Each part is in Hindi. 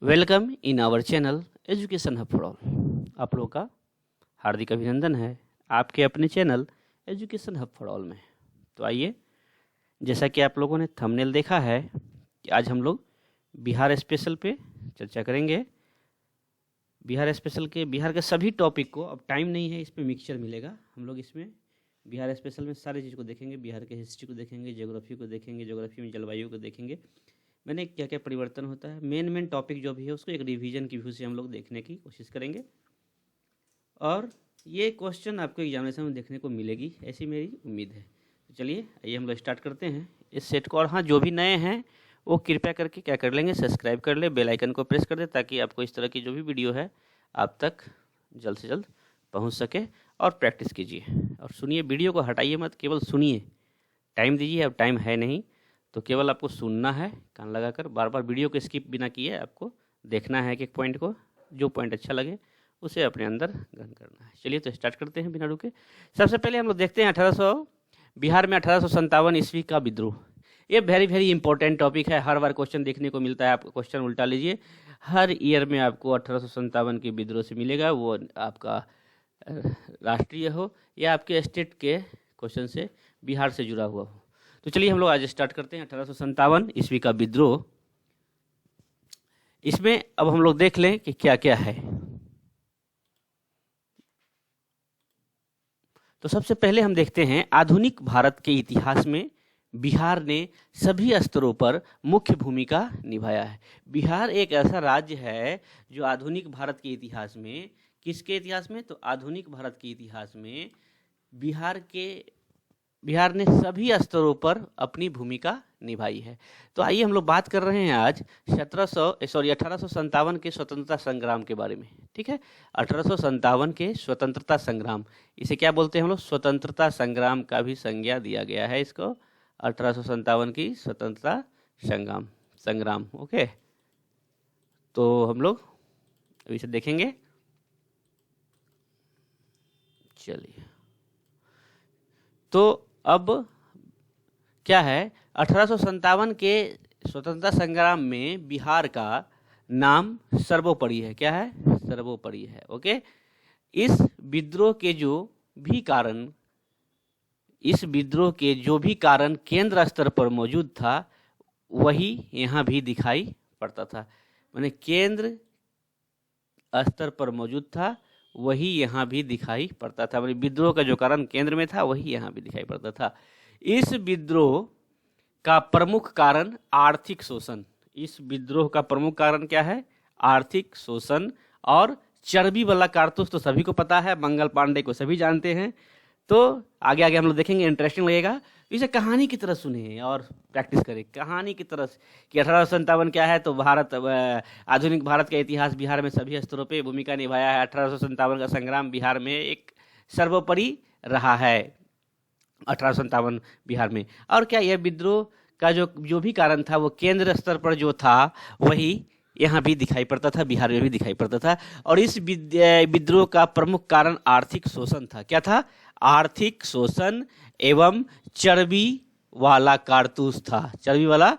Welcome in our channel education hub for all. आप लोगों का हार्दिक अभिनंदन है आपके अपने channel education hub for all में। तो आइए, जैसा कि आप लोगों ने थंबनेल देखा है कि आज हम लोग बिहार स्पेशल पे चर्चा करेंगे। बिहार स्पेशल के बिहार के सभी टॉपिक को, अब टाइम नहीं है, इस पर मिक्सचर मिलेगा। हम लोग इसमें बिहार स्पेशल में सारी चीज़ को देखेंगे। बिहार के हिस्ट्री को देखेंगे, ज्योग्राफी को देखेंगे, ज्योग्राफी में जलवायु को देखेंगे, मैंने क्या क्या परिवर्तन होता है, मेन टॉपिक जो भी है उसको एक रिवीजन की व्यू से हम लोग देखने की कोशिश करेंगे। और ये क्वेश्चन आपको एग्जामिनेशन में देखने को मिलेगी, ऐसी मेरी उम्मीद है। तो चलिए आइए हम लोग स्टार्ट करते हैं इस सेट को। और हाँ, जो भी नए हैं वो कृपया करके क्या कर लेंगे, सब्सक्राइब कर ले, बेल आइकन को प्रेस कर दे, ताकि आपको इस तरह की जो भी वीडियो है आप तक जल्द से जल्द पहुँच सके। और प्रैक्टिस कीजिए और सुनिए, वीडियो को हटाइए मत, केवल सुनिए, टाइम दीजिए। अब टाइम है नहीं तो केवल आपको सुनना है कान लगाकर, बार बार वीडियो को स्किप बिना किए आपको देखना है कि एक पॉइंट को, जो पॉइंट अच्छा लगे उसे अपने अंदर ग्रहण करना है। चलिए तो स्टार्ट करते हैं बिना रुके। सबसे पहले हम लोग देखते हैं बिहार में 1857 ईस्वी का विद्रोह। ये वेरी इंपॉर्टेंट टॉपिक है, हर बार क्वेश्चन देखने को मिलता है। आप क्वेश्चन उल्टा लीजिए, हर ईयर में आपको 1857 के विद्रोह से मिलेगा, वो आपका राष्ट्रीय हो या आपके स्टेट के क्वेश्चन से बिहार से जुड़ा हुआ हो। तो चलिए हम लोग आज स्टार्ट करते हैं 1857 ईस्वी का विद्रोह। इसमें अब हम लोग देख लें कि क्या क्या है। तो सबसे पहले हम देखते हैं आधुनिक भारत के इतिहास में बिहार ने सभी स्तरों पर मुख्य भूमिका निभाया है। बिहार एक ऐसा राज्य है जो आधुनिक भारत के इतिहास में, किसके इतिहास में, तो आधुनिक भारत के इतिहास में बिहार ने सभी स्तरों पर अपनी भूमिका निभाई है। तो आइए हम लोग बात कर रहे हैं आज 1857 के स्वतंत्रता संग्राम के बारे में। ठीक है, 1857 के स्वतंत्रता संग्राम, इसे क्या बोलते हैं हम लोग, स्वतंत्रता संग्राम का भी संज्ञा दिया गया है इसको, 1857 की स्वतंत्रता संग्राम। ओके, तो हम लोग अभी इसे देखेंगे। चलिए, तो अब क्या है, 1857 के स्वतंत्रता संग्राम में बिहार का नाम सर्वोपरि है। क्या है, सर्वोपरि है। ओके, इस विद्रोह के जो भी कारण केंद्र स्तर पर मौजूद था, वही यहाँ भी दिखाई पड़ता था। माने केंद्र स्तर पर मौजूद था, वही यहाँ भी दिखाई पड़ता था। माने विद्रोह का जो कारण केंद्र में था, वही यहाँ भी दिखाई पड़ता था। इस विद्रोह का प्रमुख कारण आर्थिक शोषण। इस विद्रोह का प्रमुख कारण क्या है, आर्थिक शोषण और चर्बी वाला कारतूस। तो सभी को पता है, मंगल पांडे को सभी जानते हैं। तो आगे आगे हम लोग देखेंगे, इंटरेस्टिंग लगेगा। इसे कहानी की तरह सुने और प्रैक्टिस करें कहानी की तरह कि 1857 क्या है। तो आधुनिक भारत का इतिहास बिहार में सभी स्तरों पे भूमिका निभाया है। 1857 का संग्राम बिहार में एक सर्वोपरि रहा है, 1857 बिहार में। और क्या यह विद्रोह का जो भी कारण था, वो केंद्र स्तर पर जो था वही यहाँ भी दिखाई पड़ता था, बिहार में भी दिखाई पड़ता था। और इस विद्रोह का प्रमुख कारण आर्थिक शोषण था। क्या था, आर्थिक शोषण एवं चर्बी वाला कारतूस था। चर्बी वाला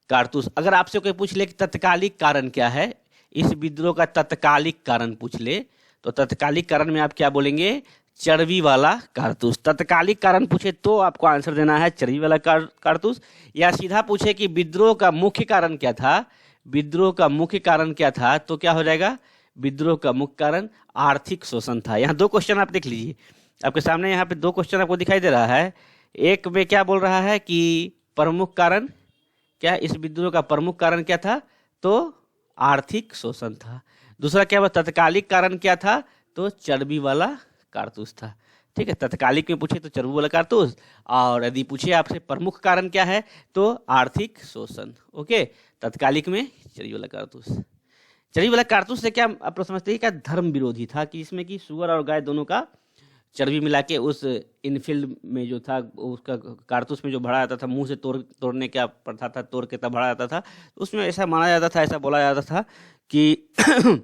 कारतूस। अगर आपसे कोई पूछ ले कि तत्कालिक कारण क्या है, इस विद्रोह का तत्कालिक कारण पूछ ले, तो तत्कालिक कारण में आप क्या बोलेंगे, चर्बी वाला कारतूस। तत्कालिक कारण पूछे तो आपको आंसर देना है चर्बी वाला कारतूस। या सीधा पूछे कि विद्रोह का मुख्य कारण क्या था, विद्रोह का मुख्य कारण क्या था, तो क्या हो जाएगा, विद्रोह का मुख्य कारण आर्थिक शोषण था। यहाँ दो क्वेश्चन आप देख लीजिए, आपके सामने यहाँ पे दो क्वेश्चन आपको दिखाई दे रहा है। एक में क्या बोल रहा है कि प्रमुख कारण क्या, इस विद्रोह का प्रमुख कारण क्या था, तो आर्थिक शोषण था। दूसरा क्या, तत्कालिक कारण क्या था, तो चर्बी वाला कारतूस था। ठीक है, तत्कालिक में पूछे तो चर्बी वाला कारतूस, और यदि पूछे आपसे प्रमुख कारण क्या है, तो आर्थिक शोषण। ओके, तत्कालिक में चर्बी वाला कारतूस। चर्बी वाला कारतूस से क्या आप लोग समझते हैं, क्या धर्म विरोधी था, कि इसमें कि सुअर और गाय दोनों का चर्बी मिला के उस इनफील्ड में जो था, उसका कारतूस में जो भरा जाता था, मुंह से तोड़ने का प्रथा था, तोड़ के तब भरा जाता था। उसमें ऐसा माना जाता था, ऐसा बोला जाता था कि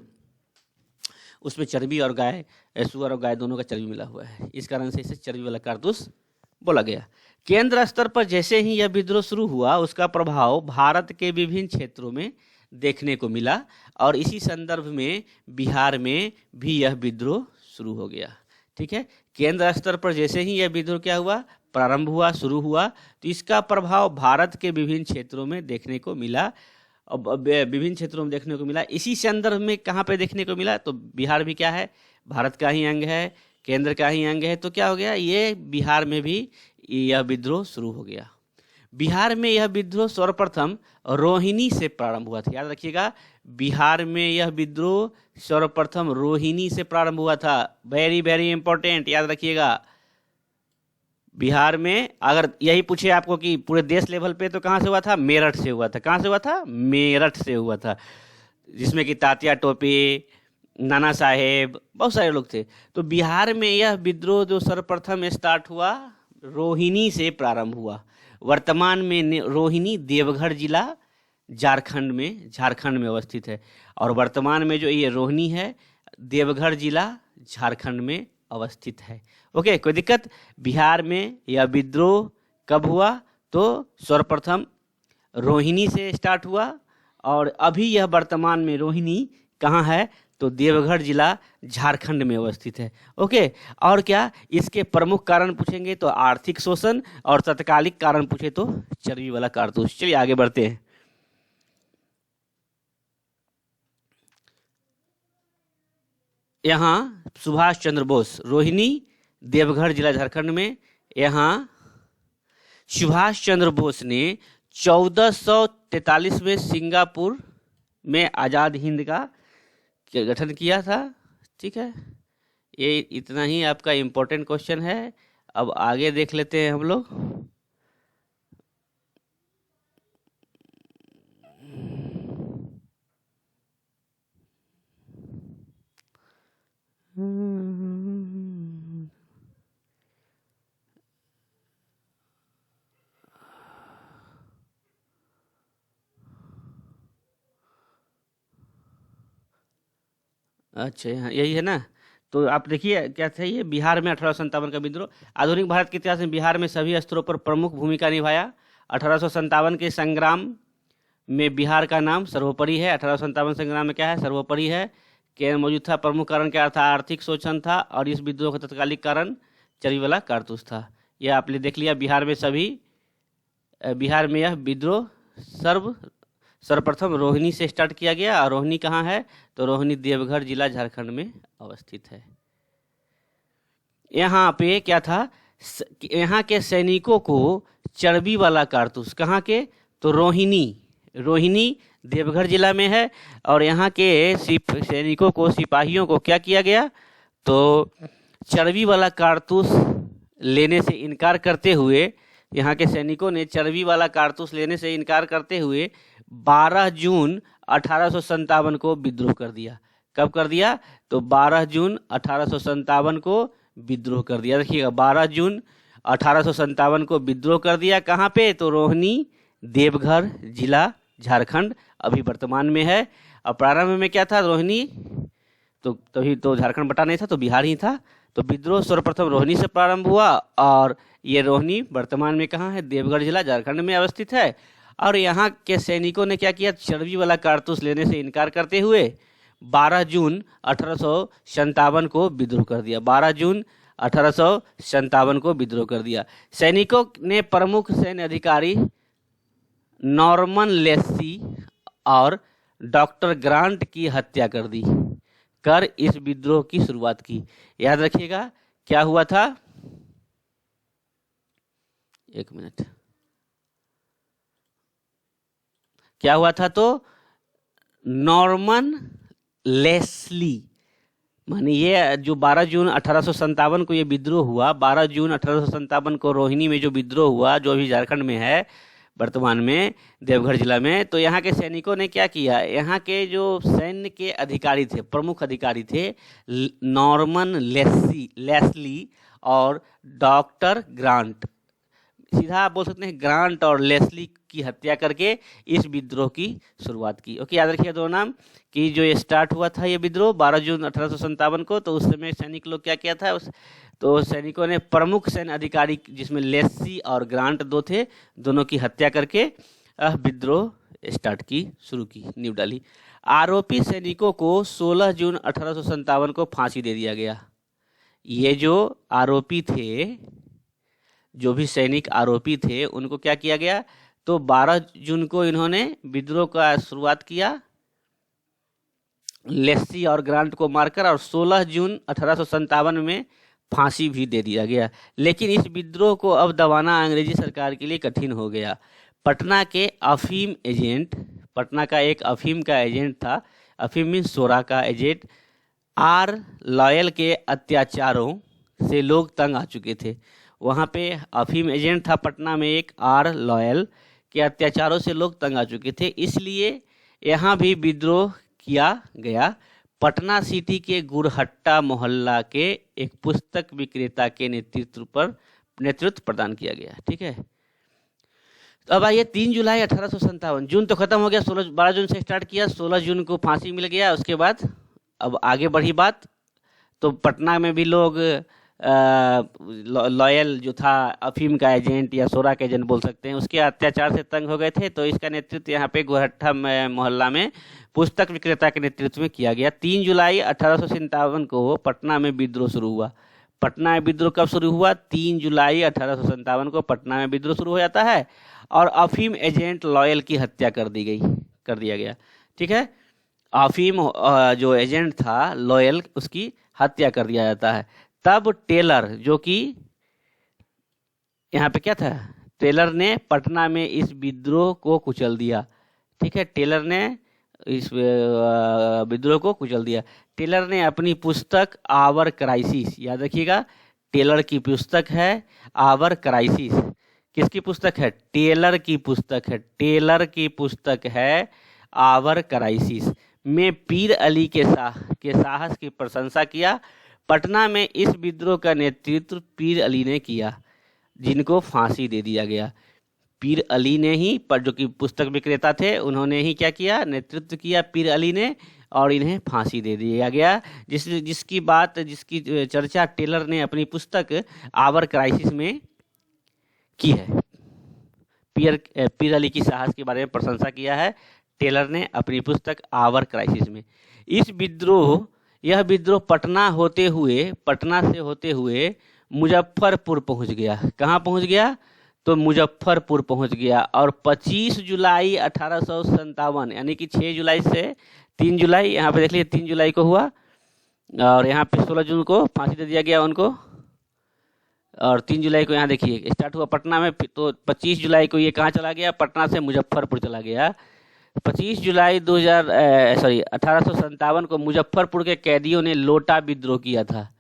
उसमें चर्बी और गाय, सुअर और गाय दोनों का चर्बी मिला हुआ है, इस कारण से इसे चर्बी वाला कारतूस बोला गया। केंद्र स्तर पर जैसे ही यह विद्रोह शुरू हुआ, उसका प्रभाव भारत के विभिन्न क्षेत्रों में देखने को मिला और इसी संदर्भ में बिहार में भी यह विद्रोह शुरू हो गया। ठीक है, केंद्र स्तर पर जैसे ही यह विद्रोह क्या हुआ, प्रारंभ हुआ, शुरू हुआ, तो इसका प्रभाव भारत के विभिन्न क्षेत्रों में देखने को मिला। अब विभिन्न क्षेत्रों में देखने को मिला। इसी संदर्भ में कहाँ पे देखने को मिला, तो बिहार भी क्या है, भारत का ही अंग है, केंद्र का ही अंग है, तो क्या हो गया, ये बिहार में भी यह विद्रोह शुरू हो गया। बिहार में यह विद्रोह सर्वप्रथम रोहिणी से प्रारंभ हुआ था। याद रखिएगा, बिहार में यह विद्रोह सर्वप्रथम रोहिणी से प्रारंभ हुआ था। वेरी वेरी इंपॉर्टेंट, याद रखिएगा। बिहार में अगर यही पूछे आपको कि पूरे देश लेवल पे, तो कहाँ से हुआ था, मेरठ से हुआ था। कहाँ से हुआ था, मेरठ से हुआ था, जिसमें कि तात्या टोपे, नाना साहेब, बहुत सारे लोग थे। तो बिहार में यह विद्रोह जो सर्वप्रथम स्टार्ट हुआ, रोहिणी से प्रारंभ हुआ। वर्तमान में रोहिणी देवघर जिला झारखंड में अवस्थित है। और वर्तमान में जो ये रोहिणी है, देवघर जिला झारखंड में अवस्थित है। ओके, कोई दिक्कत। बिहार में यह विद्रोह कब हुआ, तो सर्वप्रथम रोहिणी से स्टार्ट हुआ और अभी यह वर्तमान में रोहिणी कहाँ है, तो देवघर जिला झारखंड में अवस्थित है। ओके, और क्या इसके प्रमुख कारण पूछेंगे तो आर्थिक शोषण, और तत्कालिक कारण पूछे तो चर्बी वाला कारतूस। चलिए आगे बढ़ते हैं। यहाँ सुभाष चंद्र बोस, रोहिणी देवघर जिला झारखंड में, यहाँ सुभाष चंद्र बोस ने 1443 में सिंगापुर में आज़ाद हिंद का गठन किया था। ठीक है, ये इतना ही आपका इम्पोर्टेंट क्वेश्चन है। अब आगे देख लेते हैं हम लोग। अच्छा, यहाँ यही है ना। तो आप देखिए क्या था, ये बिहार में 1857 का विद्रोह। आधुनिक भारत के इतिहास में बिहार में सभी स्तरों पर प्रमुख भूमिका निभाया। 1857 के संग्राम में बिहार का नाम सर्वोपरि है। 1857 संग्राम में क्या है, सर्वोपरि है। केंद्र मौजूद था। प्रमुख कारण क्या था, आर्थिक शोषण था, और इस विद्रोह का तत्कालिक कारण चर्बी वाला कारतूस था। यह आपने देख लिया। बिहार में यह विद्रोह सर्वप्रथम रोहिणी से स्टार्ट किया गया। और रोहिणी कहाँ है, तो रोहिणी देवघर जिला झारखंड में अवस्थित है। यहाँ पे क्या था, यहाँ के सैनिकों को चर्बी वाला कारतूस, कहाँ के, तो रोहिणी देवघर जिला में है। और यहाँ के सैनिकों को, सिपाहियों को क्या किया गया, तो चर्बी वाला कारतूस लेने से इनकार करते हुए, यहाँ के सैनिकों ने चर्बी वाला कारतूस लेने से इनकार करते हुए 12 जून 1857 को विद्रोह कर दिया। कब कर दिया, तो 12 जून 1857 को विद्रोह कर दिया। देखिएगा, 12 जून 1857 को विद्रोह कर दिया। कहाँ पे, तो रोहिणी देवघर जिला झारखंड अभी वर्तमान में है। और प्रारंभ में क्या था, रोहिणी तो तभी तो झारखंड बटा नहीं था, तो बिहार ही था। तो विद्रोह सर्वप्रथम रोहिणी से प्रारंभ हुआ, और ये रोहिणी वर्तमान में कहाँ है, देवघर जिला झारखंड में अवस्थित है। और यहाँ के सैनिकों ने क्या किया, चर्बी वाला कारतूस लेने से इनकार करते हुए 12 जून 1857 को विद्रोह कर दिया। 12 जून 1857 को विद्रोह कर दिया। सैनिकों ने प्रमुख सैन्य अधिकारी नॉर्मन लेस्सी और डॉक्टर ग्रांट की हत्या कर इस विद्रोह की शुरुआत की। याद रखिएगा क्या हुआ था, एक मिनट, क्या हुआ था, तो नॉर्मन लेस्ली, माने ये जो 12 जून 1857 को ये विद्रोह हुआ, 12 जून 1857 को रोहिणी में जो विद्रोह हुआ, जो अभी झारखंड में है वर्तमान में देवघर जिला में, तो यहाँ के सैनिकों ने क्या किया, यहाँ के जो सैन्य के अधिकारी थे, प्रमुख अधिकारी थे, नॉर्मन लेस्ली और डॉक्टर ग्रांट, सीधा आप बोल सकते हैं ग्रांट और लेस्ली की हत्या करके इस विद्रोह की शुरुआत की। ओके, याद रखिए दो नाम कि जो ये स्टार्ट हुआ था ये विद्रोह 12 जून 1857 को, तो उस समय सैनिक लोग क्या किया था, तो सैनिकों ने प्रमुख सैन्य अधिकारी जिसमें लेस्सी और ग्रांट दो थे, दोनों की हत्या करके विद्रोह स्टार्ट की, शुरू की, नींव डाली। आरोपी सैनिकों को 16 जून 1857 को फांसी दे दिया गया। ये जो आरोपी थे, जो भी सैनिक आरोपी थे, उनको क्या किया गया, तो 12 जून को इन्होंने विद्रोह का शुरुआत किया लेस्सी और ग्रांट को मारकर, और 16 जून 1857 में फांसी भी दे दिया गया। लेकिन इस विद्रोह को अब दबाना अंग्रेजी सरकार के लिए कठिन हो गया। पटना के अफीम एजेंट, पटना का एक अफीम का एजेंट था, अफीम मीन सोरा का एजेंट, आर लॉयल के अत्याचारों से लोग तंग आ चुके थे। वहाँ पे अफीम एजेंट था पटना में एक, आर लॉयल के अत्याचारों से लोग तंग आ चुके थे, इसलिए यहाँ भी विद्रोह किया गया। पटना सिटी के गुरहट्टा मोहल्ला के एक पुस्तक विक्रेता के नेतृत्व प्रदान किया गया। ठीक है, तो अब आइए 3 जुलाई 1857, जून तो खत्म हो गया, 12 जून से स्टार्ट किया, 16 जून को फांसी मिल गया। उसके बाद अब आगे बढ़ी बात, तो पटना में भी लोग लॉयल जो था अफीम का एजेंट या सोरा का एजेंट बोल सकते हैं, उसके अत्याचार से तंग हो गए थे। तो इसका नेतृत्व यहाँ पे गुरहट्टा मोहल्ला में पुस्तक विक्रेता के नेतृत्व में किया गया। 3 जुलाई 1857 को पटना में विद्रोह शुरू हुआ। पटना में विद्रोह कब शुरू हुआ, 3 जुलाई 1857 को पटना में विद्रोह शुरू हो जाता है, और अफीम एजेंट लॉयल की हत्या कर दिया गया। ठीक है, अफीम जो एजेंट था लॉयल, उसकी हत्या कर दिया जाता है। तब टेलर, जो कि यहाँ पे क्या था, टेलर ने पटना में इस विद्रोह को कुचल दिया। ठीक है, टेलर ने इस विद्रोह को कुचल दिया। टेलर ने अपनी पुस्तक आवर क्राइसिस, याद रखिएगा, टेलर की पुस्तक है आवर क्राइसिस। किसकी पुस्तक है, टेलर की पुस्तक है, टेलर की पुस्तक है आवर क्राइसिस में पीर अली के साहस की प्रशंसा किया। पटना में इस विद्रोह का नेतृत्व पीर अली ने किया, जिनको फांसी दे दिया गया। पीर अली ने ही, पर जो कि पुस्तक विक्रेता थे, उन्होंने ही क्या किया, नेतृत्व किया पीर अली ने, और इन्हें फांसी दे दिया गया। जिसकी चर्चा टेलर ने अपनी पुस्तक आवर क्राइसिस में की है। पीर अली की साहस के बारे में प्रशंसा किया है टेलर ने अपनी पुस्तक आवर क्राइसिस में। यह विद्रोह पटना से होते हुए मुजफ्फरपुर पहुंच गया। कहाँ पहुंच गया, तो मुजफ्फरपुर पहुंच गया। और 25 जुलाई 1857, यानी कि 6 जुलाई से 3 जुलाई, यहाँ पे देख लीजिए 3 जुलाई को हुआ, और यहाँ पे 16 जून को फांसी दे दिया गया उनको, और 3 जुलाई को यहाँ देखिए स्टार्ट हुआ पटना में। तो 25 जुलाई को ये कहाँ चला गया, पटना से मुजफ्फरपुर चला गया। 25 जुलाई 1857 को मुजफ्फरपुर के कैदियों ने लोटा विद्रोह किया था।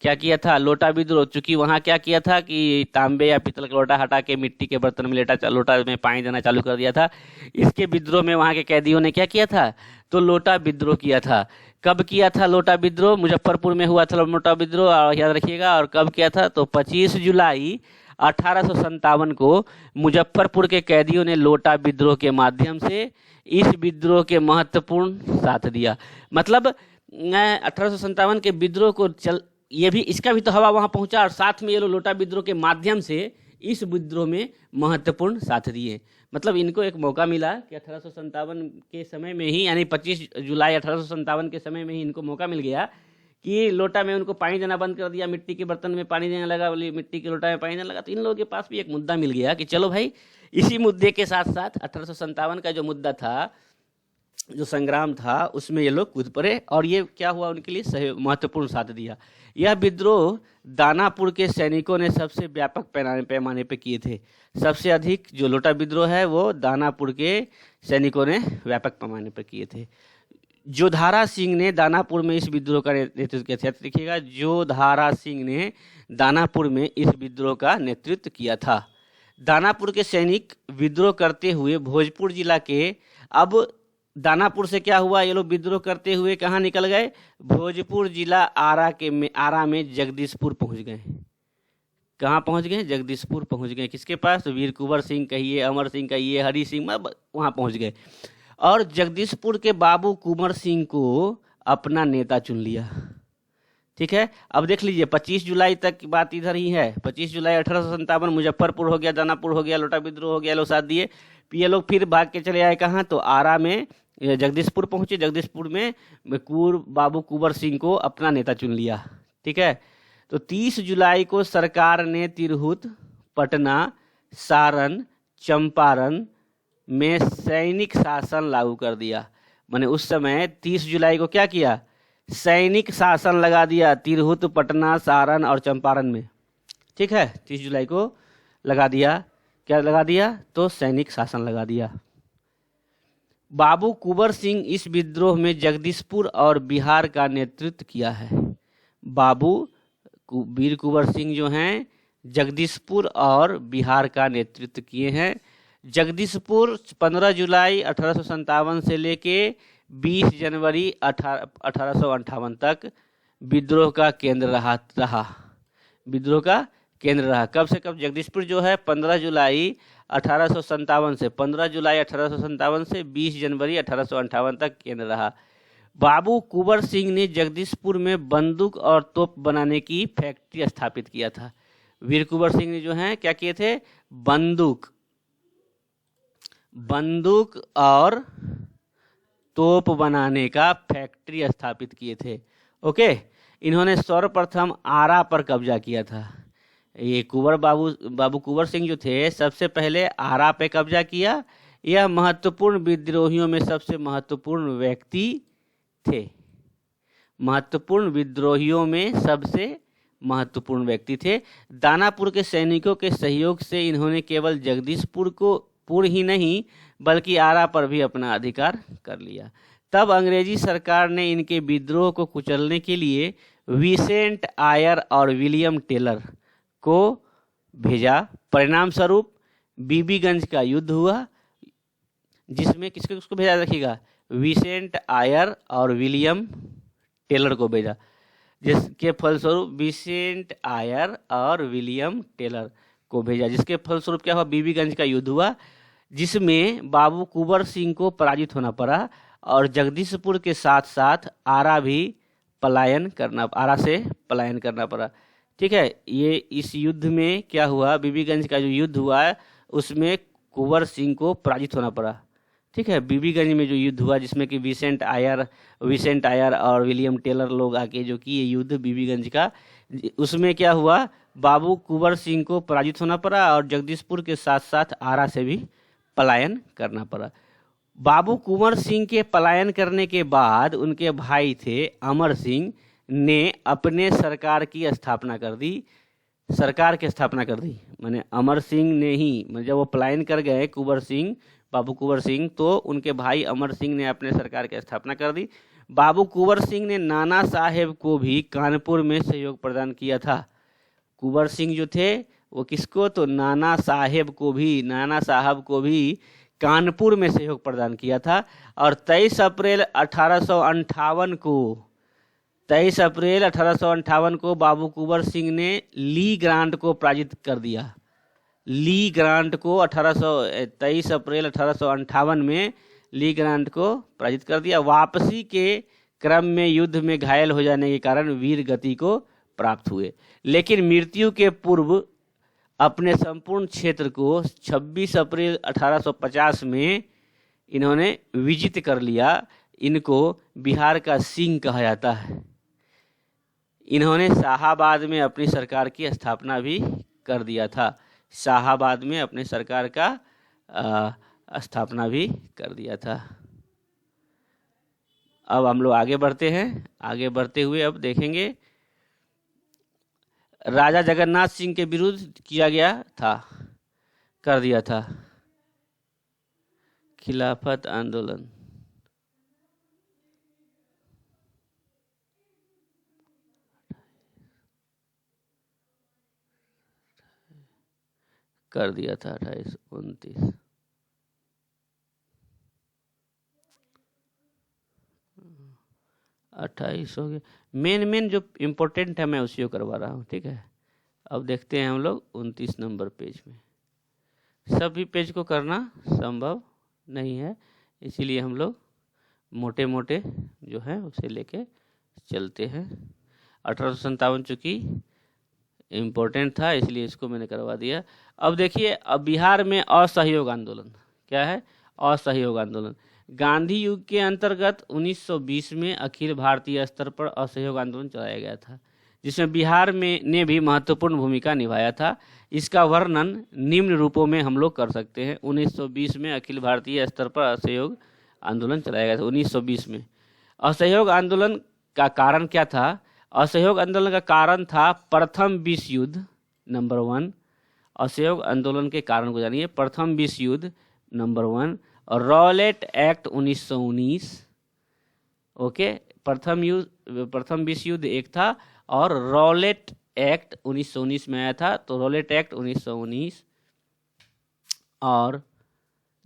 क्या किया था, लोटा विद्रोह। चूंकि वहाँ क्या किया था कि तांबे या पीतल का लोटा हटा के मिट्टी के बर्तन में लोटा में पानी देना चालू कर दिया था। इसके विद्रोह में वहाँ के कैदियों ने क्या किया था, तो लोटा विद्रोह किया था। कब किया था लोटा विद्रोह, मुजफ्फरपुर में हुआ था लोटा विद्रोह, और याद रखिएगा। और कब किया था, तो 25 जुलाई 1857 को मुजफ्फरपुर के कैदियों ने लोटा विद्रोह के माध्यम से इस विद्रोह के महत्वपूर्ण साथ दिया। मतलब 1857 के विद्रोह को इसका भी तो हवा वहाँ पहुँचा, और साथ में ये लोग लोटा विद्रोह के माध्यम से इस विद्रोह में महत्वपूर्ण साथ दिए। मतलब इनको एक मौका मिला कि 1857 के समय में ही, यानी 25 जुलाई 1857 के समय में ही इनको मौका मिल गया कि लोटा में उनको पानी देना बंद कर दिया, मिट्टी के बर्तन में पानी देने लगा, मिट्टी के लोटा में पानी देने लगा। तो इन लोगों के पास भी एक मुद्दा मिल गया कि चलो भाई, इसी मुद्दे के साथ साथ 1857 का जो मुद्दा था, जो संग्राम था, उसमें ये लोग कूद पड़े, और ये क्या हुआ, उनके लिए महत्वपूर्ण साथ दिया। यह विद्रोह दानापुर के सैनिकों ने सबसे व्यापक पैमाने पे किए थे। सबसे अधिक जो लोटा विद्रोह है वो दानापुर के सैनिकों ने व्यापक पैमाने पर किए थे। जोधारा सिंह ने दानापुर में इस विद्रोह का नेतृत्व किया था। देखिएगा, जोधारा सिंह ने दानापुर में इस विद्रोह का नेतृत्व किया था। दानापुर के सैनिक विद्रोह करते हुए भोजपुर जिला के, अब दानापुर से क्या हुआ, ये लोग विद्रोह करते हुए कहाँ निकल गए, भोजपुर जिला आरा में जगदीशपुर पहुंच गए। कहाँ पहुंच गए, जगदीशपुर पहुंच गए। किसके पास, तो वीर कुंवर सिंह कहिए, अमर सिंह कहिए, हरि सिंह, वहाँ पहुंच गए। और जगदीशपुर के बाबू कुंवर सिंह को अपना नेता चुन लिया। ठीक है, अब देख लीजिए 25 जुलाई तक की बात इधर ही है। 25 जुलाई 1857 मुजफ्फरपुर हो गया, दानापुर हो गया, लोटा विद्रोह हो गया, लोग साथ दिए। ये लोग फिर भाग के चले आए कहाँ, तो आरा में जगदीशपुर पहुंचे। जगदीशपुर में बाबू कुंवर सिंह को अपना नेता चुन लिया। ठीक है, तो 30 जुलाई को सरकार ने तिरहुत, पटना, सारण, चंपारण में सैनिक शासन लागू कर दिया। माने उस समय 30 जुलाई को क्या किया, सैनिक शासन लगा दिया तिरहुत, पटना, सारण और चंपारण में। ठीक है, 30 जुलाई को लगा दिया। क्या लगा दिया, तो सैनिक शासन लगा दिया। बाबू कुंवर सिंह इस विद्रोह में जगदीशपुर और बिहार का नेतृत्व किया है। वीर कुंवर सिंह जो हैं जगदीशपुर और बिहार का नेतृत्व किए हैं। जगदीशपुर 15 जुलाई 1857 से लेके 20 जनवरी 1858 तक विद्रोह का केंद्र रहा। विद्रोह का केंद्र रहा। कब से कब, जगदीशपुर जो है 15 जुलाई 1857 से 15 जुलाई 1857 से 20 जनवरी 1858 तक केंद्र रहा। बाबू कुंवर सिंह ने जगदीशपुर में बंदूक और तोप बनाने की फैक्ट्री स्थापित किया था। वीर कुंवर सिंह ने जो है क्या किए थे, बंदूक और तोप बनाने का फैक्ट्री स्थापित किए थे। ओके, इन्होंने सर्वप्रथम आरा पर कब्जा किया था। ये बाबू कुंवर सिंह जो थे सबसे पहले आरा पे कब्जा किया। यह महत्वपूर्ण विद्रोहियों में सबसे महत्वपूर्ण व्यक्ति थे। महत्वपूर्ण विद्रोहियों में सबसे महत्वपूर्ण व्यक्ति थे। दानापुर के सैनिकों के सहयोग से इन्होंने केवल जगदीशपुर ही नहीं बल्कि आरा पर भी अपना अधिकार कर लिया। तब अंग्रेजी सरकार ने इनके विद्रोह को कुचलने के लिए विसेंट आयर और विलियम टेलर को भेजा। परिणाम स्वरूप बीबीगंज का युद्ध हुआ, जिसमें किसको भेजा रखिएगा, विसेंट आयर और विलियम टेलर को भेजा। जिसके फलस्वरूप विसेंट आयर और विलियम टेलर को भेजा, जिसके फलस्वरूप क्या हुआ, बीबीगंज का युद्ध हुआ, जिसमें बाबू कुंवर सिंह को पराजित होना पड़ा और जगदीशपुर के साथ साथ आरा से पलायन करना पड़ा। ठीक है, ये इस युद्ध में क्या हुआ, बीबीगंज का जो युद्ध हुआ उसमें कुंवर सिंह को पराजित होना पड़ा। ठीक है, बीबीगंज में जो युद्ध हुआ जिसमें कि विसेंट आयर और विलियम टेलर लोग आके जो कि ये युद्ध बीबीगंज का, उसमें क्या हुआ, बाबू कुंवर सिंह को पराजित होना पड़ा और जगदीशपुर के साथ साथ आरा से भी पलायन करना पड़ा। बाबू कुंवर सिंह के पलायन करने के बाद उनके भाई थे अमर सिंह ने अपने सरकार की स्थापना कर दी। माने अमर सिंह ने ही, जब वो पलायन कर गए बाबू कुंवर सिंह, तो उनके भाई अमर सिंह ने अपने सरकार की स्थापना कर दी। बाबू कुंवर सिंह ने नाना साहेब को भी कानपुर में सहयोग प्रदान किया था। कुंवर सिंह जो थे वो किसको, तो नाना साहब को भी कानपुर में सहयोग प्रदान किया था। और 23 अप्रैल 1858 को बाबू कुंवर सिंह ने ली ग्रांट को पराजित कर दिया। 23 अप्रैल 1858 में ली ग्रांट को पराजित कर दिया। वापसी के क्रम में युद्ध में घायल हो जाने के कारण वीर गति को प्राप्त हुए, लेकिन मृत्यु के पूर्व अपने संपूर्ण क्षेत्र को 26 अप्रैल 1850 में इन्होंने विजित कर लिया। इनको बिहार का सिंह कहा जाता है। इन्होंने शाहाबाद में अपनी सरकार की स्थापना भी कर दिया था। शाहाबाद में अपने सरकार का स्थापना भी कर दिया था। अब हम लोग आगे बढ़ते हैं। आगे बढ़ते हुए अब देखेंगे राजा जगन्नाथ सिंह के विरुद्ध कर दिया था खिलाफत आंदोलन। कर दिया था 28-29 28 हो गया। मेन जो इम्पोर्टेंट है मैं उसी को करवा रहा हूँ। ठीक है, अब देखते हैं हम लोग 29 नंबर पेज में। सभी पेज को करना संभव नहीं है, इसीलिए हम लोग मोटे मोटे जो है उसे लेके चलते हैं। 1857 चूँकि इम्पोर्टेंट था इसलिए इसको मैंने करवा दिया। अब देखिए, अब बिहार में असहयोग आंदोलन क्या है? असहयोग आंदोलन। गांधी युग के अंतर्गत 1920 में अखिल भारतीय स्तर पर असहयोग आंदोलन चलाया गया था, जिसमें बिहार में ने भी महत्वपूर्ण भूमिका निभाया था। इसका वर्णन निम्न रूपों में हम लोग कर सकते हैं। 1920 में अखिल भारतीय स्तर पर असहयोग आंदोलन चलाया गया था। 1920 में असहयोग आंदोलन का कारण क्या था? असहयोग आंदोलन का कारण था प्रथम विश्व युद्ध। नंबर 1, असहयोग आंदोलन के कारण को जानिए। प्रथम विश्व युद्ध नंबर 1, और रॉलेट एक्ट 1919। ओके, प्रथम विश्व युद्ध एक था और रॉलेट एक्ट 1919 में आया था, तो रॉलेट एक्ट 1919। और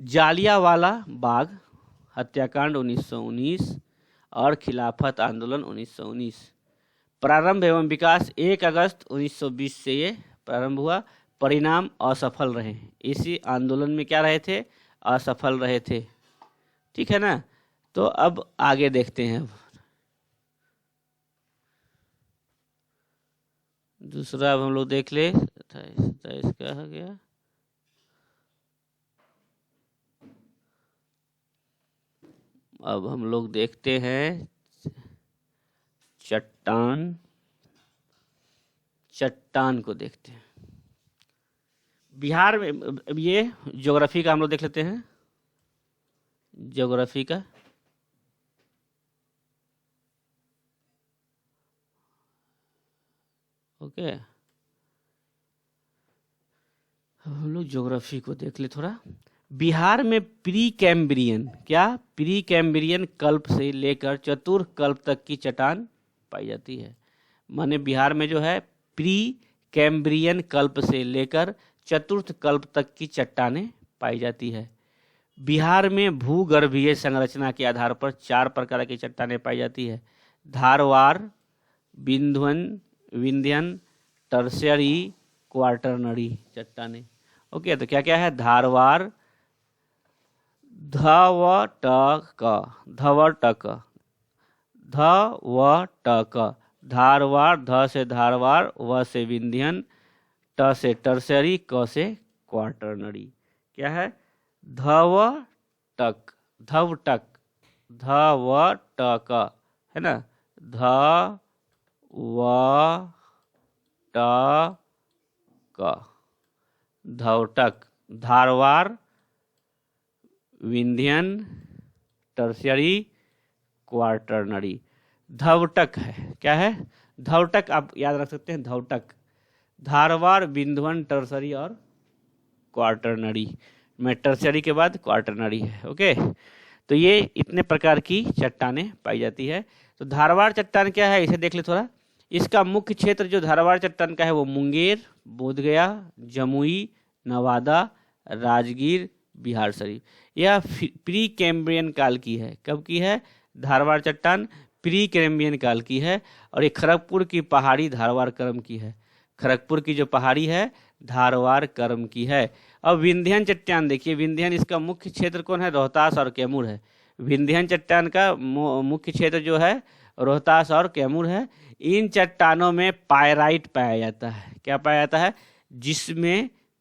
जालियांवाला बाग हत्याकांड 1919 और खिलाफत आंदोलन 1919। प्रारंभ एवं विकास 1 अगस्त 1920 से ये प्रारंभ हुआ। परिणाम असफल रहे। इसी आंदोलन में क्या रहे थे? असफल रहे थे। ठीक है ना? तो अब आगे देखते हैं। दूसरा अब हम लोग देख ले। 27 का हो गया। अब हम लोग देखते हैं चट्टान को देखते हैं। बिहार में, अब ये ज्योग्राफी का हम लोग देख लेते हैं। ज्योग्राफी का ओके, हम लोग ज्योग्राफी को देख ले थोड़ा। बिहार में प्री कैम्ब्रियन, क्या? प्री कैम्ब्रियन कल्प से लेकर चतुर्थ कल्प तक की चट्टान पाई जाती है। माने बिहार में जो है प्री कैम्ब्रियन कल्प से लेकर चतुर्थ कल्प तक की चट्टानें पाई जाती है। बिहार में भूगर्भीय संरचना के आधार पर 4 प्रकार की चट्टानें पाई जाती है। धारवार, विंध्यन, टर्शियरी, क्वार्टरनरी चट्टानें। ओके, तो क्या क्या है? धारवार, धवटक, धारवार, ध से धारवार, व से विंध्यन, ट से टर्शियरी, क से क्वार्टरनरी। क्या है? धवटक, धवटक है ना? धवटक, धारवार, विंध्यन, टर्शियरी, क्वार्टरनरी। धवटक है, क्या है? धवटक आप याद रख सकते हैं। धवटक, धारवार, विंध्यन, टर्शियरी और क्वार्टरनरी में टर्शियरी के बाद क्वार्टरनरी है। ओके, तो ये इतने प्रकार की चट्टानें पाई जाती है। तो धारवाड़ चट्टान क्या है, इसे देख ले थोड़ा। इसका मुख्य क्षेत्र जो धारवाड़ चट्टान का है वो मुंगेर, बोधगया, जमुई, नवादा, राजगीर, बिहार शरीफ। यह प्री कैम्ब्रियन काल की है। कब की है? धारवाड़ चट्टान प्री कैम्ब्रियन काल की है। और ये खड़गपुर की पहाड़ी धारवाड़ क्रम की है। खड़गपुर की जो पहाड़ी है धारवाड़ क्रम की है। अब विंध्यन चट्टान देखिए। विंध्यन, इसका मुख्य क्षेत्र कौन है? रोहतास और कैमूर है। विंध्यन चट्टान का मुख्य क्षेत्र जो है रोहतास और कैमूर है। इन चट्टानों में पायराइट पाया जाता है। क्या पाया जाता है?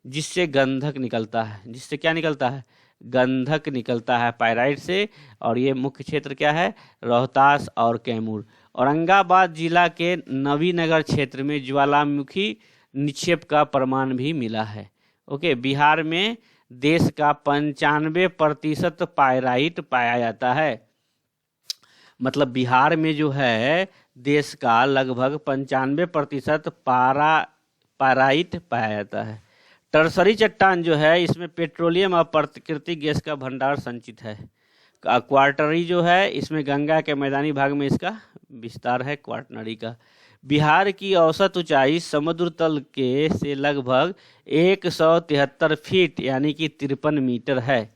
जिससे गंधक निकलता है। जिससे क्या निकलता है? गंधक निकलता है पायराइट से। और ये मुख्य क्षेत्र क्या है? रोहतास और कैमूर। औरंगाबाद जिला के नवीनगर क्षेत्र में ज्वालामुखी निक्षेप का प्रमाण भी मिला है। ओके, बिहार में देश का 95% पायराइट पाया जाता है। मतलब बिहार में जो है देश का लगभग 95% पायराइट पाया जाता है। टर्शरी चट्टान जो है इसमें पेट्रोलियम और प्राकृतिक गैस का भंडार संचित है। क्वार्टरनरी जो है इसमें गंगा के मैदानी भाग में इसका विस्तार है क्वार्टरनरी का। बिहार की औसत ऊंचाई समुद्र तल के से लगभग 173 फीट यानी कि 53 मीटर है।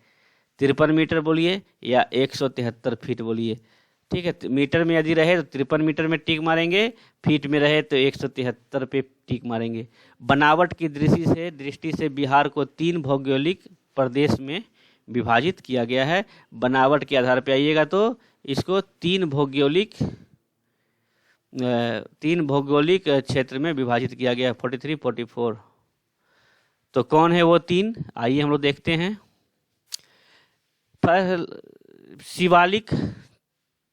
53 मीटर बोलिए या 173 फीट बोलिए। ठीक है, मीटर में यदि रहे तो 53 मीटर में टिक मारेंगे, फीट में रहे तो 173 पे टिक मारेंगे। बनावट की दृष्टि से बिहार को 3 भौगोलिक प्रदेश में विभाजित किया गया है। बनावट के आधार पर आइएगा तो इसको 3 भौगोलिक क्षेत्र में विभाजित किया गया है। 43, 44। तो कौन है वो 3? आइए हम लोग देखते हैं। शिवालिक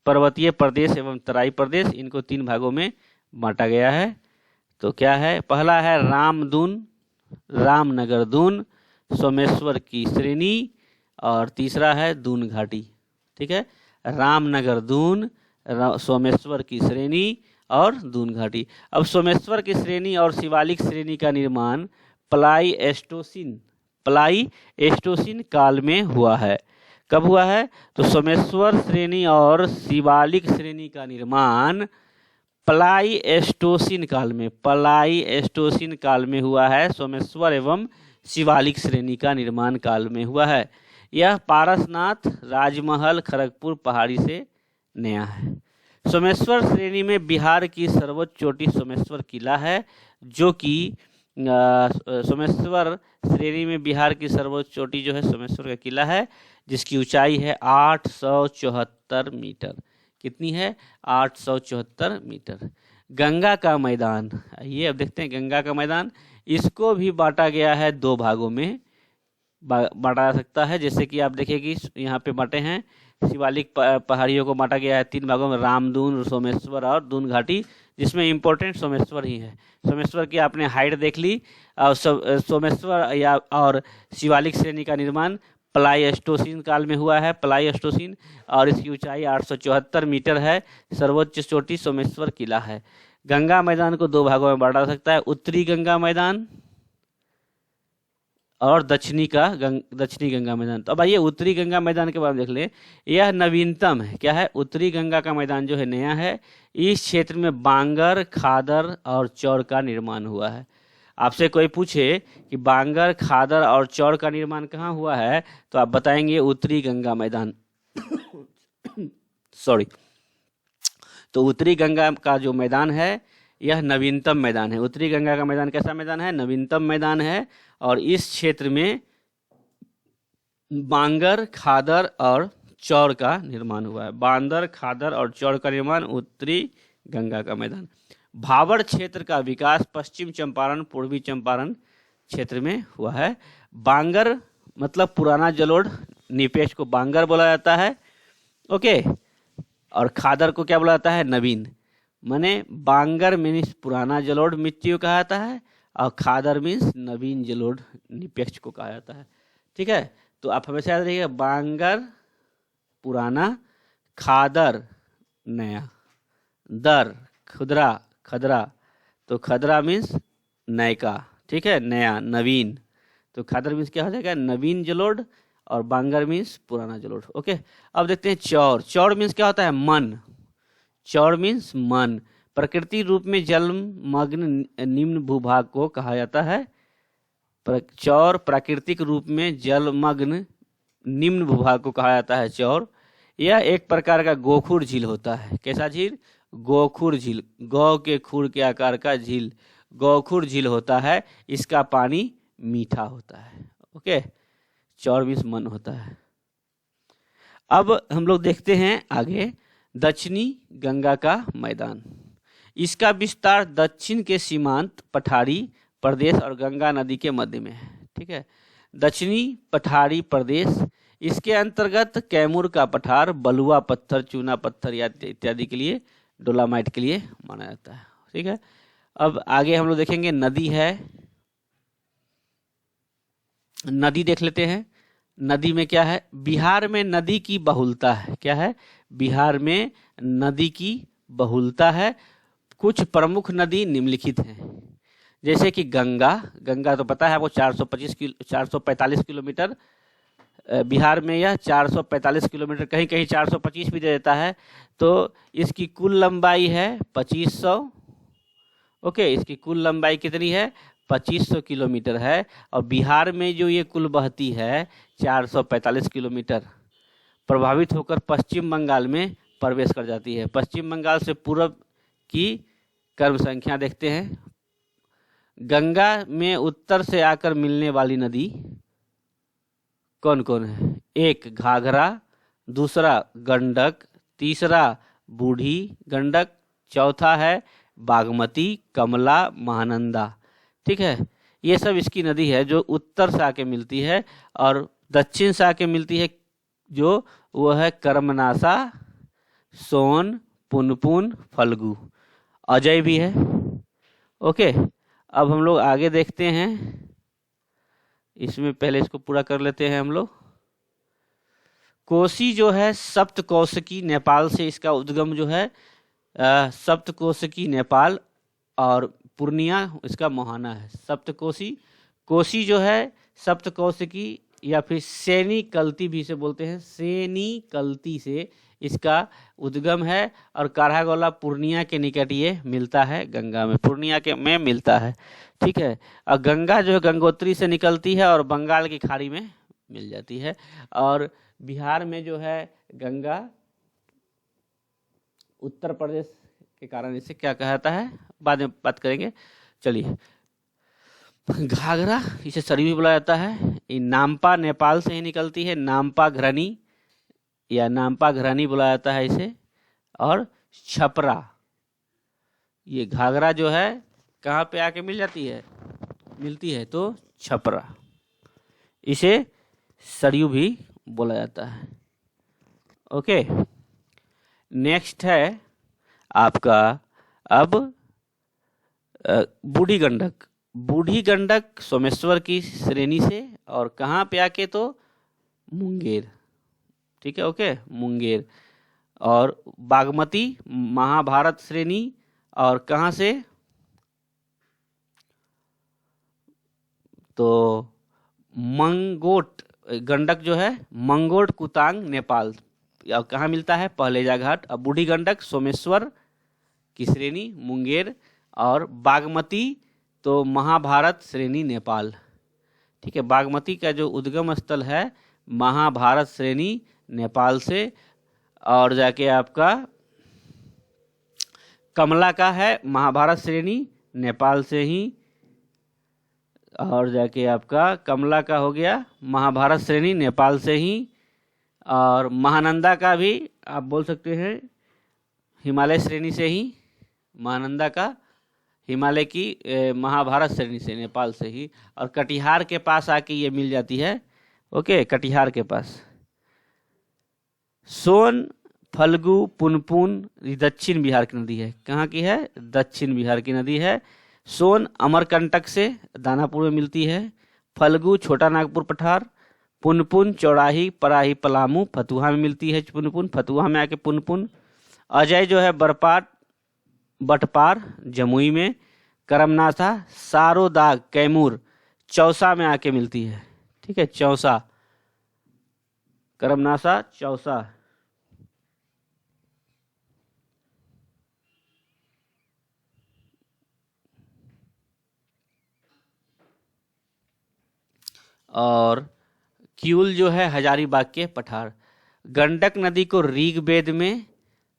पर्वतीय प्रदेश एवं तराई प्रदेश, इनको 3 भागों में बांटा गया है। तो क्या है, पहला है रामदून, रामनगर दून, सोमेश्वर की श्रेणी, और तीसरा है दून घाटी। ठीक है, रामनगर दून, सोमेश्वर की श्रेणी और दून घाटी। अब सोमेश्वर की श्रेणी और शिवालिक श्रेणी का निर्माण प्लाईएस्टोसीन काल में हुआ है। कब हुआ है? तो सोमेश्वर श्रेणी और शिवालिक श्रेणी का निर्माण प्लाईएस्टोसीन काल में हुआ है। सोमेश्वर एवं शिवालिक श्रेणी का निर्माण काल में हुआ है। यह पारसनाथ, राजमहल, खड़गपुर पहाड़ी से नया है। सोमेश्वर श्रेणी में बिहार की सर्वोच्च चोटी सोमेश्वर किला है, जो कि सोमेश्वर श्रेणी में बिहार की सर्वोच्च चोटी जो है सोमेश्वर का किला है, जिसकी ऊंचाई है 874 मीटर। कितनी है? 874 मीटर। गंगा का मैदान, ये अब देखते हैं गंगा का मैदान, इसको भी बांटा गया है 2 भागों में बांटा जा सकता है। जैसे कि आप देखिए कि यहाँ पे बांटे हैं, शिवालिक पहाड़ियों को बांटा गया है 3 भागों में, रामदून, सोमेश्वर और दून घाटी, जिसमें इम्पोर्टेंट सोमेश्वर ही है। सोमेश्वर की आपने हाइट देख ली, और सोमेश्वर या और शिवालिक श्रेणी का निर्माण प्लाईएस्टोसीन काल में हुआ है, प्लाईएस्टोसीन, और इसकी ऊंचाई 874 मीटर है। सर्वोच्च चोटी सोमेश्वर किला है। गंगा मैदान को 2 भागों में बांटा जा सकता है, उत्तरी गंगा मैदान और दक्षिणी गंगा मैदान। तो अब आइए उत्तरी गंगा मैदान के बारे में देख लें। यह नवीनतम है। क्या है? उत्तरी गंगा का मैदान जो है नया है। इस क्षेत्र में बांगर, खादर और चौर का निर्माण हुआ है। आपसे कोई पूछे कि बांगर, खादर और चौर का निर्माण कहाँ हुआ है, तो आप बताएंगे उत्तरी गंगा मैदान। सॉरी। तो उत्तरी गंगा का जो मैदान है, यह नवीनतम मैदान है। उत्तरी गंगा का मैदान कैसा मैदान है? नवीनतम मैदान है। और इस क्षेत्र में बांगर, खादर और चौर का निर्माण हुआ है। बांगर, खादर और चौर का निर्माण उत्तरी गंगा का मैदान। भाबर क्षेत्र का विकास पश्चिम चंपारण, पूर्वी चंपारण क्षेत्र में हुआ है। बांगर मतलब पुराना जलोढ़, निपेश को बांगर बोला जाता है। ओके। और खादर को क्या बोला जाता है? नवीन। माने बांगर मीन्स पुराना जलोढ़ मिट्टी को कहा जाता है, और खादर मीन्स नवीन जलोढ़ निपेक्ष को कहा जाता है। ठीक है, तो आप हमेशा याद रखिएगा, बांगर पुराना, खादर नया, दर खदरा, तो खदरा मीन्स नयका। ठीक है, नया, नवीन। तो खादर मीन्स क्या हो जाएगा? नवीन जलोढ़, और बांगर मीन्स पुराना जलोढ़। ओके। अब देखते हैं चौर। चौर मीन्स क्या होता है? मन। चौर मीन्स मन। प्रकृति रूप में जलमग्न निम्न भूभाग को कहा जाता है। चौर प्राकृतिक रूप में जलमग्न निम्न भूभाग को कहा जाता है चौर। यह एक प्रकार का गोखुर झील होता है। कैसा झील? गोखुर झील। गौ के खुर के आकार का झील गोखुर झील होता है। इसका पानी मीठा होता है। ओके। चौर मीन्स मन होता है। अब हम लोग देखते हैं आगे दक्षिणी गंगा का मैदान। इसका विस्तार दक्षिण के सीमांत पठारी प्रदेश और गंगा नदी के मध्य में है। ठीक है, दक्षिणी पठारी प्रदेश, इसके अंतर्गत कैमूर का पठार बलुआ पत्थर, चूना पत्थर इत्यादि के लिए, डोलामाइट के लिए माना जाता है। ठीक है, अब आगे हम लोग देखेंगे नदी है। नदी देख लेते हैं। नदी में क्या है? बिहार में नदी की बहुलता है। क्या है? बिहार में नदी की बहुलता है। कुछ प्रमुख नदी निम्नलिखित हैं, जैसे कि गंगा। गंगा तो पता है आपको 445 किलोमीटर, बिहार में यह 445 किलोमीटर, कहीं कहीं 425 भी दे देता है। तो इसकी कुल लंबाई है 2500। ओके, इसकी कुल लंबाई कितनी है? 2500 किलोमीटर है। और बिहार में जो ये कुल बहती है 445 किलोमीटर, प्रभावित होकर पश्चिम बंगाल में प्रवेश कर जाती है। पश्चिम बंगाल से पूर्व की क्रम संख्या देखते हैं। गंगा में उत्तर से आकर मिलने वाली नदी कौन कौन है? एक घाघरा, दूसरा गंडक, तीसरा बूढ़ी गंडक, चौथा है बागमती, कमला, महानंदा। ठीक है, ये सब इसकी नदी है जो उत्तर से आके मिलती है और दक्षिण से आके मिलती है जो वो है कर्मनाशा, सोन, पुनपुन, फल्गु। अजय भी है। ओके, अब हम लोग आगे देखते हैं। इसमें पहले इसको पूरा कर लेते हैं हम लोग। कोसी जो है सप्तकोशिकी, नेपाल से इसका उद्गम जो है सप्तकोशिकी नेपाल, और पूर्णिया इसका मुहाना है। सप्तकोशी, कोसी जो है सप्तकोशिकी या फिर सैनी कल्ती भी से बोलते हैं, सैनी कल्ती से इसका उद्गम है, और काढ़ागोला पूर्णिया के निकट ये मिलता है, गंगा में, पूर्णिया के में मिलता है। ठीक है, और गंगा जो है गंगोत्री से निकलती है और बंगाल की खाड़ी में मिल जाती है। और बिहार में जो है गंगा, उत्तर प्रदेश के कारण इसे क्या कहता है, बाद में बात करेंगे। चलिए, घाघरा इसे सरयू भी बोला जाता है। ये नामपा नेपाल से ही निकलती है, नामपा घरनी या नामपा घरनी बोला जाता है इसे। और छपरा, ये घाघरा जो है कहाँ पे आके मिलती है तो छपरा, इसे सरयू भी बोला जाता है। ओके, नेक्स्ट है आपका अब बूढ़ी गंडक। बूढ़ी गंडक सोमेश्वर की श्रेणी से, और कहाँ पे आके तो मुंगेर। ठीक है, ओके, मुंगेर। और बागमती महाभारत श्रेणी, और कहाँ से तो मंगोट, गंडक जो है मंगोट कुतांग नेपाल, और कहाँ मिलता है, पहलेजा घाट। अब बूढ़ी गंडक सोमेश्वर की श्रेणी मुंगेर, और बागमती तो महाभारत श्रेणी नेपाल। ठीक है, बागमती का जो उद्गम स्थल है महाभारत श्रेणी नेपाल से, और जाके आपका कमला का है महाभारत श्रेणी नेपाल से ही, और जाके आपका कमला का हो गया महाभारत श्रेणी नेपाल से ही। और महानंदा का भी आप बोल सकते हैं हिमालय श्रेणी से ही, महानंदा का हिमालय की महाभारत श्रेणी से, नेपाल से ही। और कटिहार के पास आके ये मिल जाती है। ओके, कटिहार के पास। सोन, फल्गु, पुनपुन दक्षिण बिहार की नदी है। कहाँ की है, दक्षिण बिहार की नदी है। सोन अमरकंटक से दानापुर में मिलती है। फल्गु छोटा नागपुर पठार। पुनपुन चौराही, पराही, पलामू, फतुहा में मिलती है पुनपुन, फतुहा में आके पुनपुन। अजय जो है बटपार जमुई में। करमनाथा, सारोदाग, कैमूर, चौसा में आके मिलती है। ठीक है, चौसा, करमनाथा, चौसा। और क्यूल जो है हजारीबाग के पठार। गंडक नदी को ऋग्वेद में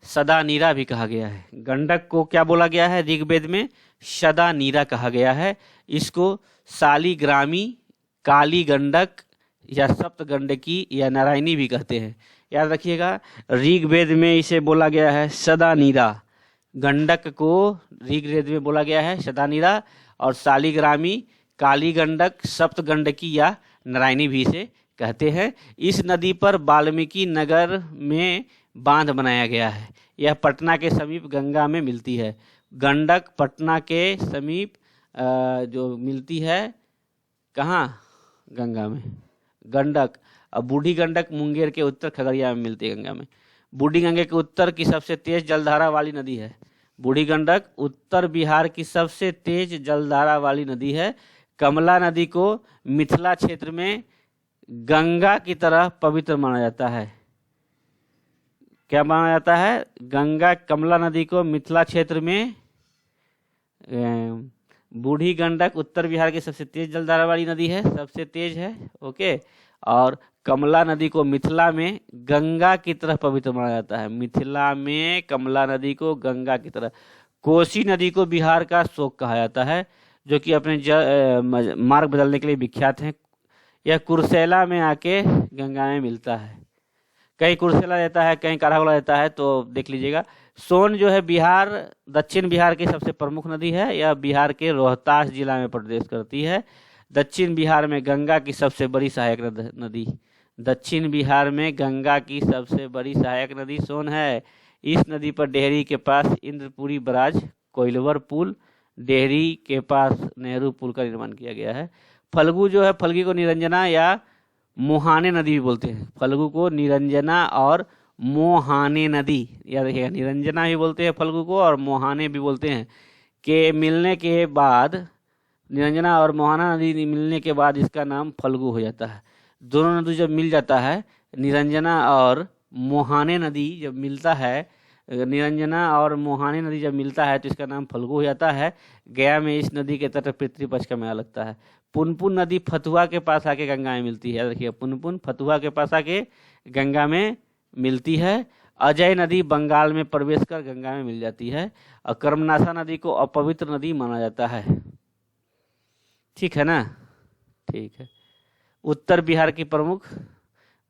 सदा नीरा भी कहा गया है। गंडक को क्या बोला गया है ऋग्वेद में, सदा नीरा कहा गया है। इसको शालिग्रामी, काली गंडक या सप्त गंडकी या नारायणी भी कहते हैं। याद रखिएगा, ऋग्वेद में इसे बोला गया है सदा नीरा। गंडक को ऋग्वेद में बोला गया है सदा नीरा, और शालिग्रामी, काली गंडक, सप्त गंडकी या नारायणी भी इसे कहते हैं। इस नदी पर वाल्मीकि नगर में बांध बनाया गया है। यह पटना के समीप गंगा में मिलती है। गंडक पटना के समीप जो मिलती है, कहाँ, गंगा में, गंडक। अब बूढ़ी गंडक मुंगेर के उत्तर खगड़िया में मिलती है, गंगा में। बूढ़ी गंगा के उत्तर की सबसे तेज जलधारा वाली नदी है। बूढ़ी गंडक उत्तर बिहार की सबसे तेज जलधारा वाली नदी है। कमला नदी को मिथिला क्षेत्र में गंगा की तरह पवित्र माना जाता है। क्या माना जाता है, गंगा, कमला नदी को मिथिला क्षेत्र में। बूढ़ी गंडक उत्तर बिहार की सबसे तेज जलधारा वाली नदी है, सबसे तेज है। ओके, और कमला नदी को मिथिला में गंगा की तरह पवित्र माना जाता है। मिथिला में कमला नदी को गंगा की तरह। कोसी नदी को बिहार का शोक कहा जाता है, जो कि अपने मार्ग बदलने के लिए विख्यात हैं। यह कुर्सेला में आके गंगा में मिलता है। कहीं कुर्सेला रहता है, कहीं कारागोला रहता है, तो देख लीजिएगा। सोन जो है बिहार, दक्षिण बिहार की सबसे प्रमुख नदी है। यह बिहार के रोहतास जिला में प्रवेश करती है। दक्षिण बिहार में गंगा की सबसे बड़ी सहायक नदी दक्षिण बिहार में गंगा की सबसे बड़ी सहायक नदी सोन है। इस नदी पर डेहरी के पास इंद्रपुरी बराज, कोइलवर पुल, डेहरी के पास नेहरू पुल का निर्माण किया गया है। फल्गु जो है, फल्गु को निरंजना या मोहाने नदी भी बोलते हैं। फल्गु को निरंजना और मोहाने नदी, याद रखिएगा, निरंजना भी बोलते हैं फल्गु को और मोहाने भी बोलते हैं, के मिलने के बाद, निरंजना और मोहाना नदी मिलने के बाद इसका नाम फल्गु हो जाता है। दोनों नदी जब मिल जाता है, निरंजना और मोहाने नदी जब मिलता है, निरंजना और मोहाने नदी जब मिलता है तो इसका नाम फल्गु हो जाता है। गया में इस नदी के तट पितृपक्ष का मेला लगता है। पुनपुन नदी फतुहा के पास आके गंगा में मिलती है। देखिए, पुनपुन फतुहा के पास आके गंगा में मिलती है। अजय नदी बंगाल में प्रवेश कर गंगा में मिल जाती है। और कर्मनाशा नदी को अपवित्र नदी माना जाता है। ठीक है ना? ठीक है। उत्तर बिहार की प्रमुख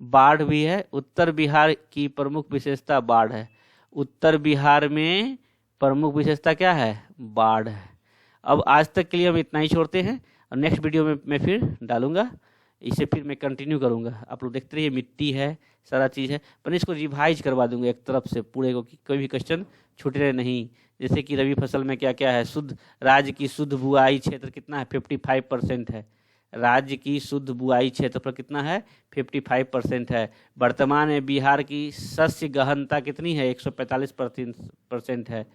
बाढ़ भी है। उत्तर बिहार की प्रमुख विशेषता बाढ़ है। उत्तर बिहार में प्रमुख विशेषता क्या है? बाढ़ है। अब आज तक के लिए हम इतना ही छोड़ते हैं और नेक्स्ट वीडियो में मैं फिर डालूंगा, इसे फिर मैं कंटिन्यू करूंगा। आप लोग देखते रहिए, मिट्टी है, सारा चीज़ है, पर इसको रिवाइज करवा दूंगा एक तरफ से पूरे को, कि कोई भी क्वेश्चन छूटे नहीं। जैसे कि रबी फसल में क्या क्या है, शुद्ध राज्य की शुद्ध बुआई क्षेत्र कितना है? 55% है। राज्य की शुद्ध बुआई क्षेत्र पर कितना है? 55% है। वर्तमान में बिहार की शस्य गहनता कितनी है? 145% है।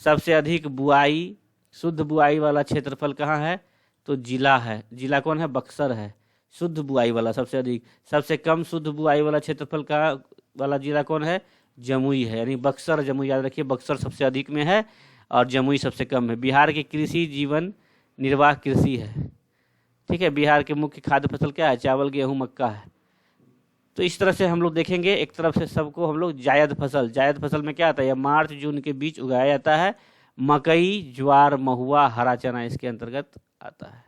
सबसे अधिक बुआई, शुद्ध बुआई वाला क्षेत्रफल कहाँ है? तो जिला है। जिला कौन है? बक्सर है, शुद्ध बुआई वाला सबसे अधिक। सबसे कम शुद्ध बुआई वाला क्षेत्रफल का वाला जिला कौन है? जमुई है। यानी बक्सर, जमुई याद रखिए, बक्सर सबसे अधिक में है और जमुई सबसे कम है। बिहार की कृषि जीवन निर्वाह कृषि है। ठीक है। बिहार के मुख्य खाद्य फसल क्या है? चावल, गेहूं, मक्का है। तो इस तरह से हम लोग देखेंगे। एक तरफ से सबको हम लोग जायद फसल, जायद फसल में क्या आता है? मार्च जून के बीच उगाया जाता है। मकई, ज्वार, महुआ, हरा चना इसके अंतर्गत आता है।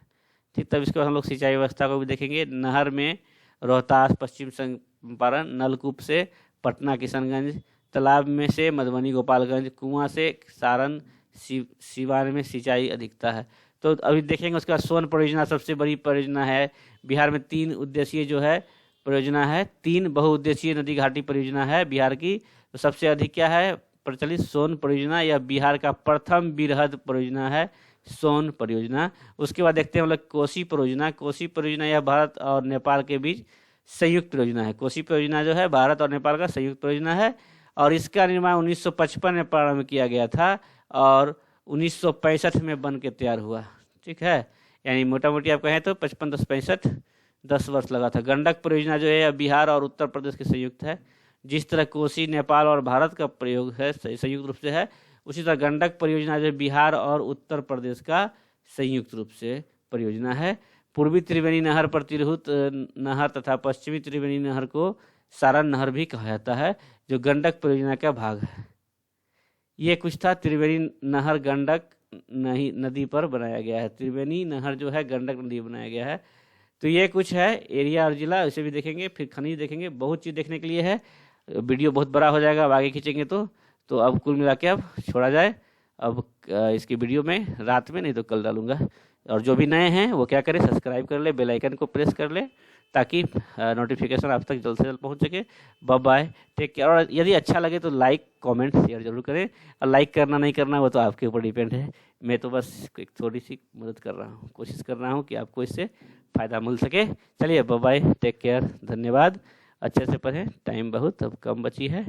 ठीक। तब इसके बाद हम लोग सिंचाई व्यवस्था को भी देखेंगे। नहर में रोहतास, पश्चिम चंपारण, नलकूप से पटना, किशनगंज, तालाब में से मधुबनी, गोपालगंज, कुआं से सारण, सिवान में सिंचाई अधिकता है। तो अभी देखेंगे। उसके बाद सोन परियोजना सबसे बड़ी परियोजना है। बिहार में 3 उद्देशीय जो है परियोजना है, 3 बहुउद्देशीय नदी घाटी परियोजना है बिहार की। तो सबसे अधिक क्या है प्रचलित? सोन परियोजना, या बिहार का प्रथम वृहद परियोजना है सोन परियोजना। उसके बाद देखते हैं हम लोग कोसी परियोजना। कोसी परियोजना यह भारत और नेपाल के बीच संयुक्त परियोजना है। कोसी परियोजना जो है भारत और नेपाल का संयुक्त परियोजना है और इसका निर्माण 1955 में प्रारंभ किया गया था और 1965 में बन के तैयार हुआ। ठीक है। यानी मोटा मोटी आप कहें तो 55 10 65 10 वर्ष लगा था। गंडक परियोजना जो है बिहार और उत्तर प्रदेश के संयुक्त है। जिस तरह कोसी नेपाल और भारत का प्रयोग है संयुक्त रूप से है, उसी तरह गंडक परियोजना जो बिहार और उत्तर प्रदेश का संयुक्त रूप से परियोजना है। पूर्वी त्रिवेणी नहर पर तिरहुत नहर तथा पश्चिमी त्रिवेणी नहर को सारण नहर भी कहा जाता है, जो गंडक परियोजना का भाग है। ये कुछ था। त्रिवेणी नहर गंडक नदी पर बनाया गया है। त्रिवेणी नहर जो है गंडक नदी बनाया गया है। तो ये कुछ है एरिया और जिला, इसे भी देखेंगे। फिर खनिज देखेंगे। बहुत चीज़ देखने के लिए है। वीडियो बहुत बड़ा हो जाएगा अब आगे खींचेंगे तो अब कुल मिला के अब छोड़ा जाए। अब इसकी वीडियो में रात में, नहीं तो कल डालूंगा। और जो भी नए हैं वो क्या करें, सब्सक्राइब कर ले, बेल आइकन को प्रेस कर ले, ताकि नोटिफिकेशन आप तक जल्द से जल्द पहुंच सके। Bye bye, take care. और यदि अच्छा लगे तो लाइक, कमेंट, शेयर जरूर करें। और लाइक करना नहीं करना वो तो आपके ऊपर डिपेंड है। मैं तो बस एक थोड़ी सी मदद कर रहा हूँ, कोशिश कर रहा हूँ कि आपको इससे फ़ायदा मिल सके। चलिए बाय बाय, टेक केयर, धन्यवाद। अच्छे से पढ़ें, टाइम बहुत अब कम बची है।